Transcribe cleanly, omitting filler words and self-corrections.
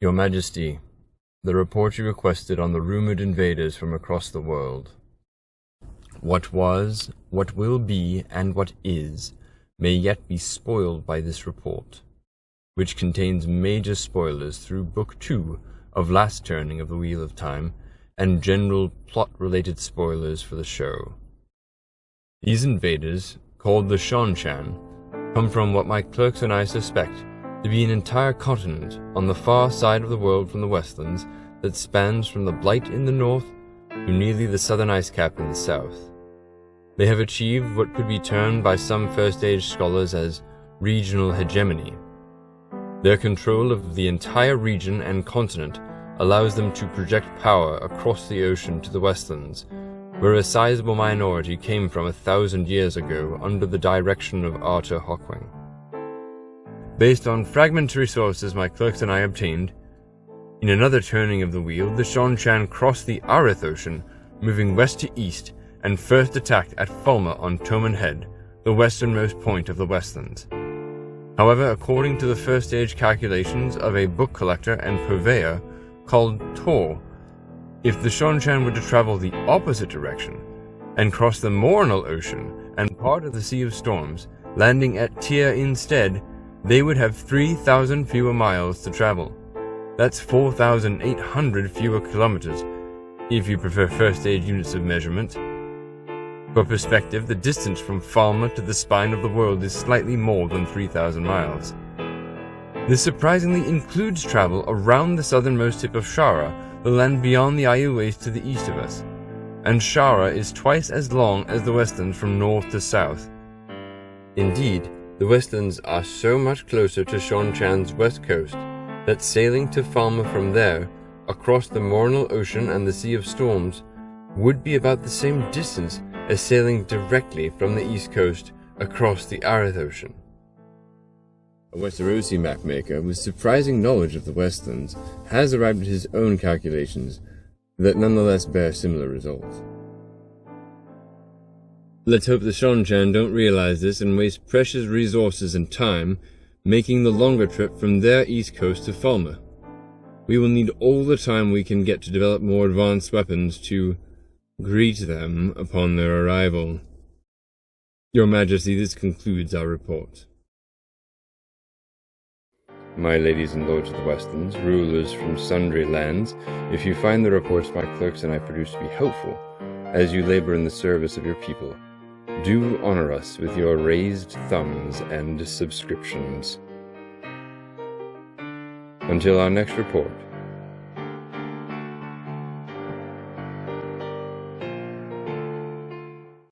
Your Majesty, the report you requested on the rumored invaders from across the world. What was, what will be, and what is, may yet be spoiled by this report, which contains major spoilers through Book 2 of Last Turning of the Wheel of Time, and general plot-related spoilers for the show. These invaders, called the Seanchan, come from what my clerks and I suspect to be an entire continent on the far side of the world from the Westlands that spans from the Blight in the north to nearly the southern ice cap in the south. They have achieved what could be termed by some first-age scholars as regional hegemony. Their control of the entire region and continent allows them to project power across the ocean to the Westlands, where a sizable minority came from 1,000 years ago under the direction of Arthur Hawkwing. Based on fragmentary sources my clerks and I obtained, in another turning of the wheel, the Seanchan crossed the Aryth Ocean, moving west to east, and first attacked at Falme on Toman Head, the westernmost point of the Westlands. However, according to the first-age calculations of a book collector and purveyor called Tor, if the Seanchan were to travel the opposite direction and cross the Morenal Ocean and part of the Sea of Storms, landing at Tyr instead, they would have 3,000 fewer miles to travel. That's 4,800 fewer kilometers, if you prefer first-age units of measurement. For perspective, the distance from Falme to the spine of the world is slightly more than 3,000 miles. This surprisingly includes travel around the southernmost tip of Shara, the land beyond the Ayu Waste to the east of us, and Shara is twice as long as the Westlands from north to south. Indeed, the Westlands are so much closer to Seanchan's west coast that sailing to Falme from there, across the Morenal Ocean and the Sea of Storms, would be about the same distance as sailing directly from the east coast across the Aryth Ocean. A Westerosi mapmaker with surprising knowledge of the Westlands has arrived at his own calculations that nonetheless bear similar results. Let's hope the Seanchan don't realize this and waste precious resources and time making the longer trip from their east coast to Falme. We will need all the time we can get to develop more advanced weapons to greet them upon their arrival. Your Majesty, this concludes our report. My ladies and lords of the Westlands, rulers from sundry lands, if you find the reports my clerks and I produce to be helpful, as you labor in the service of your people, do honor us with your raised thumbs and subscriptions. Until our next report,